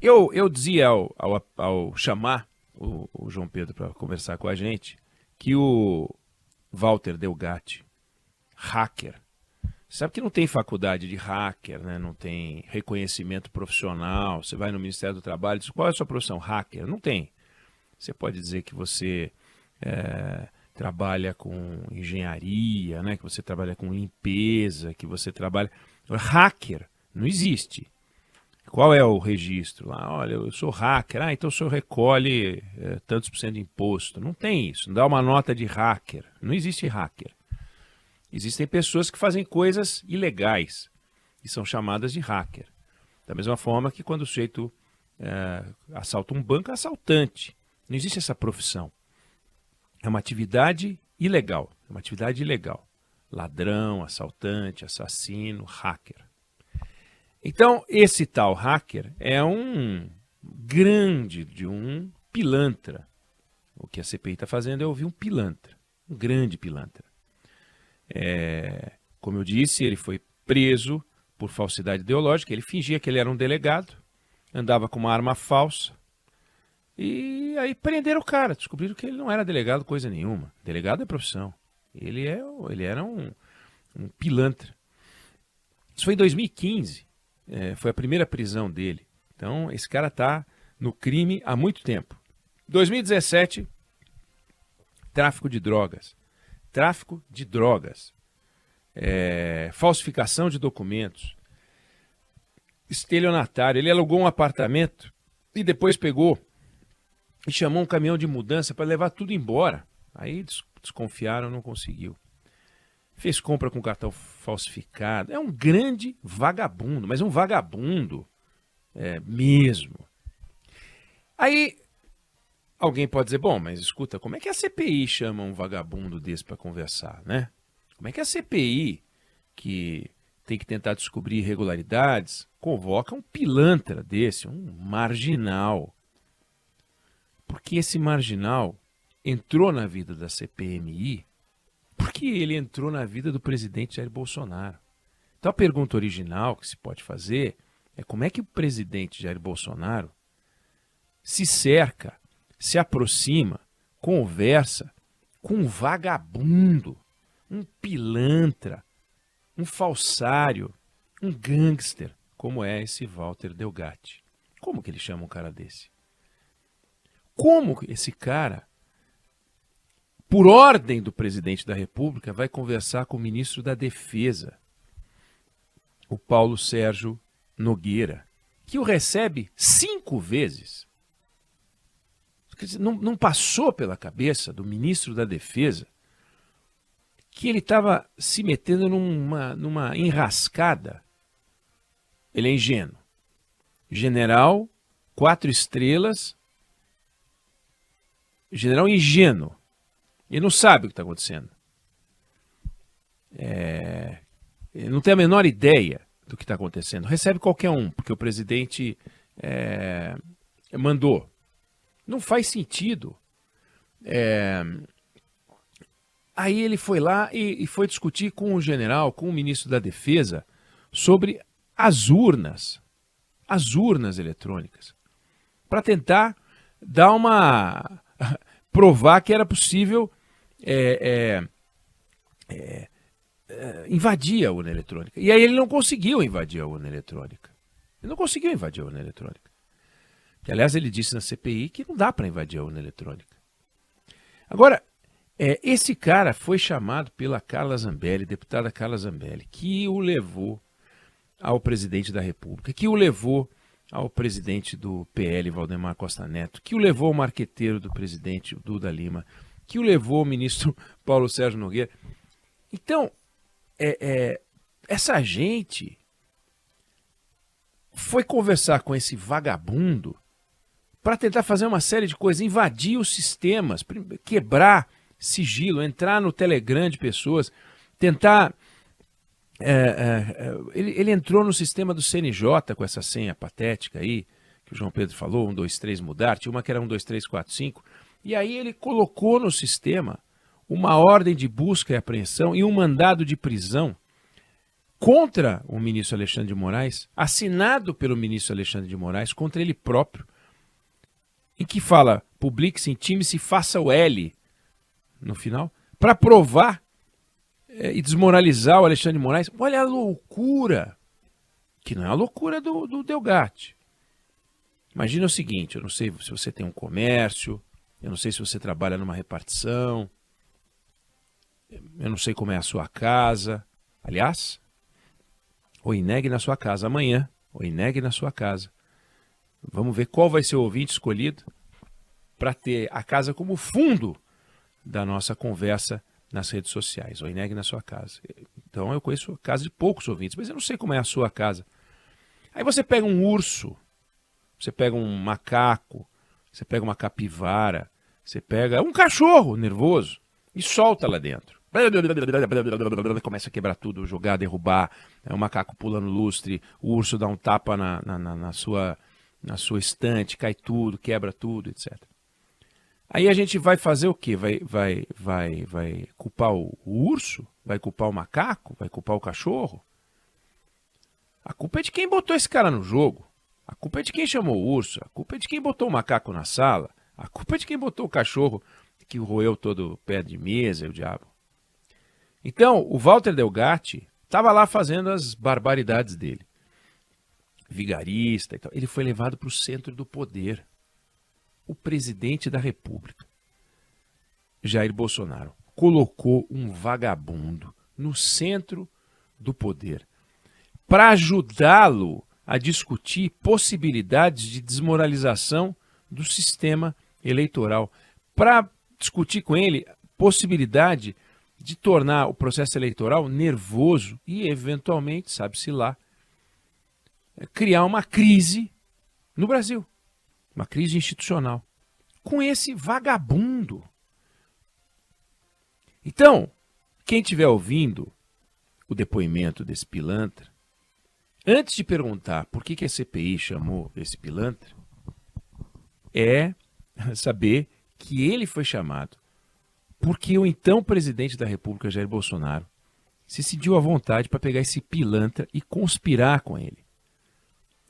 Eu dizia ao chamar o João Pedro para conversar com a gente que o Walter Delgatti, hacker, sabe que não tem faculdade de hacker, né? Não tem reconhecimento profissional. Você vai no Ministério do Trabalho e diz, qual é a sua profissão? Hacker? Não tem. Você pode dizer que você trabalha com engenharia, né? Que você trabalha com limpeza, que você trabalha... Hacker não existe. Qual é o registro? Ah, olha, eu sou hacker. Ah, então o senhor recolhe tantos por cento de imposto. Não tem isso. Não dá uma nota de hacker. Não existe hacker. Existem pessoas que fazem coisas ilegais e são chamadas de hacker. Da mesma forma que quando o sujeito assalta um banco, é assaltante. Não existe essa profissão. É uma atividade ilegal. É uma atividade ilegal. Ladrão, assaltante, assassino, hacker. Então, esse tal hacker é um grande de um pilantra. O que a CPI está fazendo é ouvir um pilantra, um grande pilantra. Como eu disse, ele foi preso por falsidade ideológica, ele fingia que ele era um delegado, andava com uma arma falsa, e aí prenderam o cara, descobriram que ele não era delegado coisa nenhuma. Delegado é profissão. Ele era um pilantra. Isso foi em 2015. Foi a primeira prisão dele. Então, esse cara está no crime há muito tempo. 2017, tráfico de drogas. Tráfico de drogas. Falsificação de documentos. Estelionatário. Ele alugou um apartamento e depois pegou e chamou um caminhão de mudança para levar tudo embora. Aí desconfiaram, não conseguiu. Fez compra com cartão falsificado. É um grande vagabundo, mas um vagabundo mesmo. Aí alguém pode dizer, bom, mas escuta, como é que a CPI chama um vagabundo desse para conversar, né? Como é que a CPI, que tem que tentar descobrir irregularidades, convoca um pilantra desse, um marginal? Porque esse marginal entrou na vida da CPMI porque ele entrou na vida do presidente Jair Bolsonaro. Então a pergunta original que se pode fazer é como é que o presidente Jair Bolsonaro se cerca, se aproxima, conversa com um vagabundo, um pilantra, um falsário, um gangster, como é esse Walter Delgatti. Como que ele chama um cara desse? Como esse cara, por ordem do presidente da República, vai conversar com o ministro da Defesa, o Paulo Sérgio Nogueira, que o recebe 5 vezes? Quer dizer, não passou pela cabeça do ministro da Defesa que ele estava se metendo numa enrascada. Ele é ingênuo. General, 4 estrelas, general ingênuo. Ele não sabe o que está acontecendo. Ele não tem a menor ideia do que está acontecendo. Recebe qualquer um, porque o presidente mandou. Não faz sentido. Aí ele foi lá e foi discutir com o general, com o ministro da Defesa, sobre as urnas eletrônicas, para tentar dar provar que era possível invadir a urna eletrônica. E aí ele não conseguiu invadir a urna eletrônica. Ele não conseguiu invadir a urna eletrônica. Que, aliás, ele disse na CPI que não dá para invadir a urna eletrônica. Agora, esse cara foi chamado pela Carla Zambelli, deputada Carla Zambelli, que o levou ao presidente da República, que o levou ao presidente do PL, Valdemar Costa Neto, que o levou ao marqueteiro do presidente, o Duda Lima, que o levou ao ministro Paulo Sérgio Nogueira. Então, essa gente foi conversar com esse vagabundo para tentar fazer uma série de coisas, invadir os sistemas, quebrar sigilo, entrar no Telegram de pessoas, tentar... Ele entrou no sistema do CNJ com essa senha patética aí, que o João Pedro falou, 1, 2, 3 mudar, tinha uma que era 1, 2, 3, 4, 5, e aí ele colocou no sistema uma ordem de busca e apreensão e um mandado de prisão contra o ministro Alexandre de Moraes, assinado pelo ministro Alexandre de Moraes, contra ele próprio, em que fala, publique-se, intime-se, faça o L no final, para provar e desmoralizar o Alexandre de Moraes. Olha a loucura, que não é a loucura do Delgatti. Imagina o seguinte, eu não sei se você tem um comércio, eu não sei se você trabalha numa repartição, eu não sei como é a sua casa. Aliás, o INEG na sua casa amanhã, o INEG na sua casa. Vamos ver qual vai ser o ouvinte escolhido para ter a casa como fundo da nossa conversa nas redes sociais. O INEG na sua casa. Então eu conheço a casa de poucos ouvintes, mas eu não sei como é a sua casa. Aí você pega um urso, você pega um macaco, você pega uma capivara, você pega um cachorro nervoso e solta lá dentro. Começa a quebrar tudo, jogar, derrubar, o macaco pula no lustre, o urso dá um tapa na sua estante, cai tudo, quebra tudo, etc. Aí a gente vai fazer o quê? Vai culpar o urso? Vai culpar o macaco? Vai culpar o cachorro? A culpa é de quem botou esse cara no jogo. A culpa é de quem chamou o urso. A culpa é de quem botou o macaco na sala. A culpa é de quem botou o cachorro que roeu todo o pé de mesa e o diabo. Então, o Walter Delgatti estava lá fazendo as barbaridades dele. Vigarista e tal. Ele foi levado para o centro do poder. O presidente da República, Jair Bolsonaro, colocou um vagabundo no centro do poder para ajudá-lo a discutir possibilidades de desmoralização do sistema eleitoral, para discutir com ele possibilidade de tornar o processo eleitoral nervoso e, eventualmente, sabe-se lá, criar uma crise no Brasil, uma crise institucional, com esse vagabundo. Então, quem estiver ouvindo o depoimento desse pilantra, antes de perguntar por que a CPI chamou esse pilantra, é saber que ele foi chamado porque o então presidente da República, Jair Bolsonaro, se sentiu à vontade para pegar esse pilantra e conspirar com ele,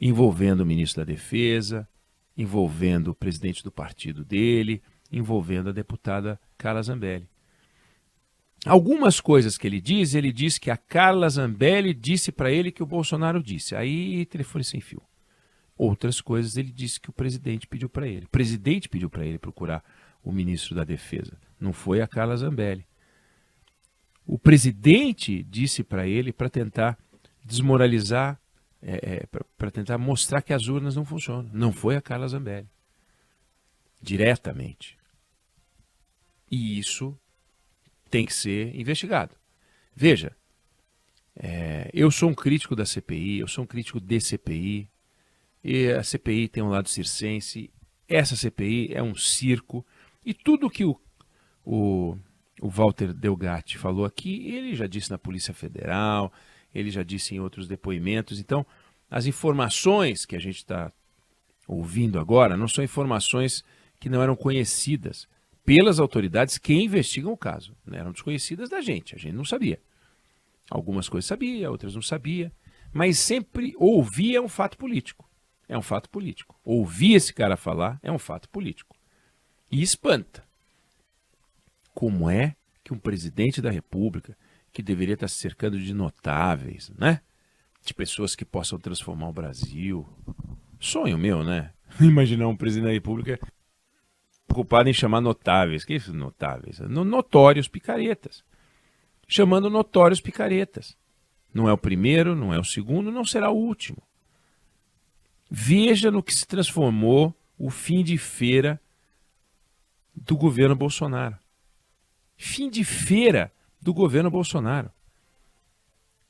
envolvendo o ministro da Defesa, envolvendo o presidente do partido dele, envolvendo a deputada Carla Zambelli. Algumas coisas que ele diz que a Carla Zambelli disse para ele que o Bolsonaro disse. Aí, telefone sem fio. Outras coisas ele disse que o presidente pediu para ele. O presidente pediu para ele procurar o ministro da Defesa. Não foi a Carla Zambelli. O presidente disse para ele para tentar desmoralizar, para tentar mostrar que as urnas não funcionam. Não foi a Carla Zambelli. Diretamente. E isso tem que ser investigado. Veja, eu sou um crítico da CPI, eu sou um crítico de CPI, e a CPI tem um lado circense, essa CPI é um circo, e tudo que o Walter Delgatti falou aqui, ele já disse na Polícia Federal, ele já disse em outros depoimentos. Então, as informações que a gente está ouvindo agora não são informações que não eram conhecidas pelas autoridades que investigam o caso. Eram desconhecidas da gente, a gente não sabia. Algumas coisas sabia, outras não sabia, mas sempre ouvir é um fato político. É um fato político. Ouvir esse cara falar é um fato político. E espanta. Como é que um presidente da República, que deveria estar se cercando de notáveis, né? De pessoas que possam transformar o Brasil. Sonho meu, né? Imaginar um presidente da República preocupado em chamar notáveis. Que isso, notáveis? Notórios picaretas. Chamando notórios picaretas. Não é o primeiro, não é o segundo, não será o último. Veja no que se transformou o fim de feira do governo Bolsonaro. Fim de feira do governo Bolsonaro.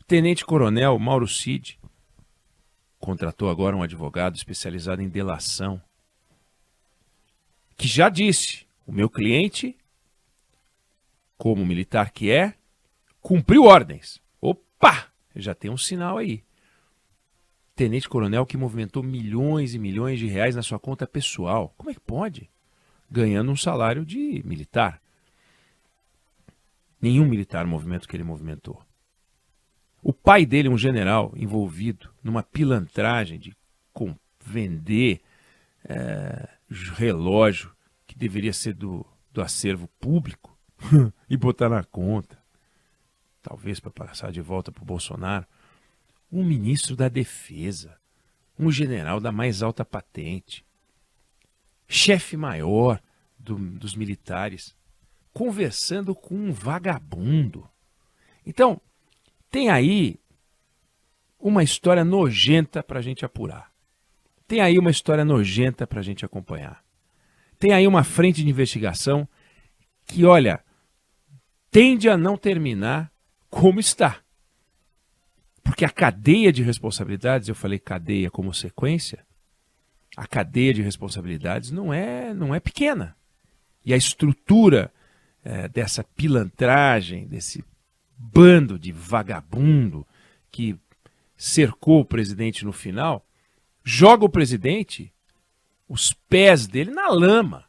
Tenente-coronel Mauro Cid contratou agora um advogado especializado em delação, que já disse, o meu cliente, como militar que é, cumpriu ordens. Opa! Já tem um sinal aí. Tenente-coronel que movimentou milhões e milhões de reais na sua conta pessoal. Como é que pode? Ganhando um salário de militar. Nenhum militar movimento que ele movimentou. O pai dele, um general envolvido numa pilantragem de vender relógio que deveria ser do acervo público e botar na conta, talvez para passar de volta para o Bolsonaro. Um ministro da Defesa, um general da mais alta patente, chefe maior dos militares, conversando com um vagabundo. Então, tem aí uma história nojenta para a gente apurar. Tem aí uma história nojenta para a gente acompanhar. Tem aí uma frente de investigação que, olha, tende a não terminar como está. Porque a cadeia de responsabilidades, eu falei cadeia como sequência, a cadeia de responsabilidades não é pequena. E a estrutura dessa pilantragem, desse bando de vagabundo que cercou o presidente no final, joga o presidente, os pés dele na lama.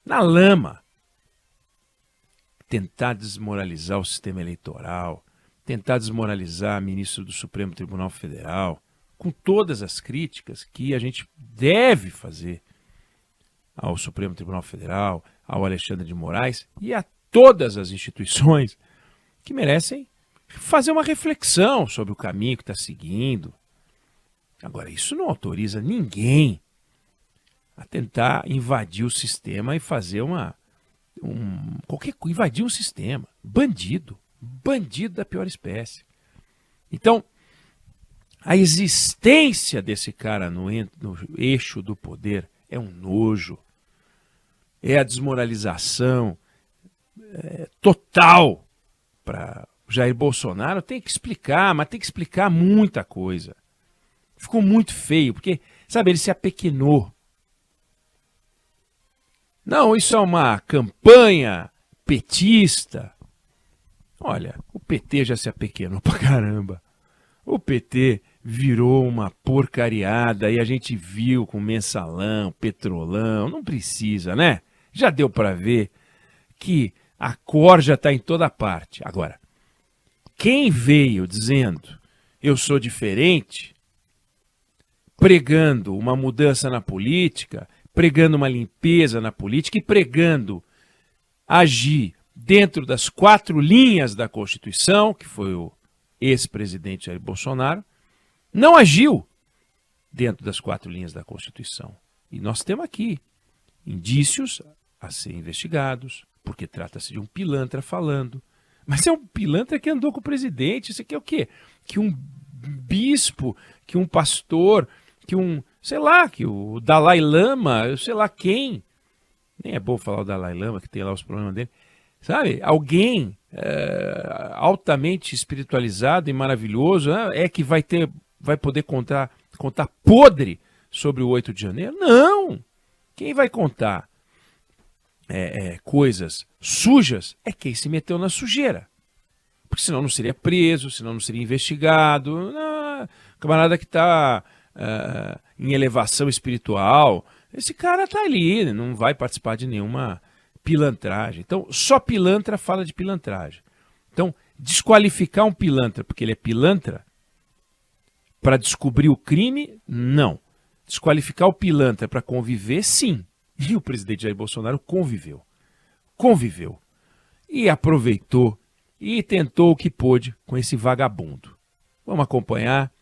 Na lama. Tentar desmoralizar o sistema eleitoral, tentar desmoralizar ministro do Supremo Tribunal Federal, com todas as críticas que a gente deve fazer ao Supremo Tribunal Federal, ao Alexandre de Moraes e a todas as instituições que merecem fazer uma reflexão sobre o caminho que está seguindo. Agora, isso não autoriza ninguém a tentar invadir o sistema e fazer invadir um sistema. Bandido da pior espécie. Então, a existência desse cara no eixo do poder é um nojo, é a desmoralização total para Jair Bolsonaro. Tem que explicar, mas tem que explicar muita coisa. Ficou muito feio, porque, sabe, ele se apequenou. Não, isso é uma campanha petista. Olha, o PT já se apequenou pra caramba. O PT virou uma porcariada e a gente viu com mensalão, petrolão, não precisa, né? Já deu para ver que a corja está em toda parte. Agora, quem veio dizendo eu sou diferente, pregando uma mudança na política, pregando uma limpeza na política e pregando agir dentro das 4 linhas da Constituição, que foi o ex-presidente Jair Bolsonaro, não agiu dentro das 4 linhas da Constituição. E nós temos aqui indícios a serem investigados, porque trata-se de um pilantra falando. Mas é um pilantra que andou com o presidente. Isso aqui é o quê? Que um bispo, que um pastor, que que o Dalai Lama, sei lá quem. Nem é bom falar o Dalai Lama, que tem lá os problemas dele. Sabe? Alguém altamente espiritualizado e maravilhoso que vai poder contar podre sobre o 8 de janeiro? Não! Quem vai contar coisas sujas é quem se meteu na sujeira. Porque senão não seria preso, senão não seria investigado. Não, camarada que está em elevação espiritual, esse cara está ali, não vai participar de nenhuma pilantragem. Então, só pilantra fala de pilantragem. Então, desqualificar um pilantra porque ele é pilantra para descobrir o crime, não. Desqualificar o pilantra para conviver, sim. E o presidente Jair Bolsonaro conviveu. E aproveitou e tentou o que pôde com esse vagabundo. Vamos acompanhar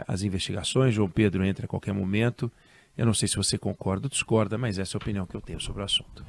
as investigações. João Pedro entra a qualquer momento. Eu não sei se você concorda ou discorda, mas essa é a opinião que eu tenho sobre o assunto.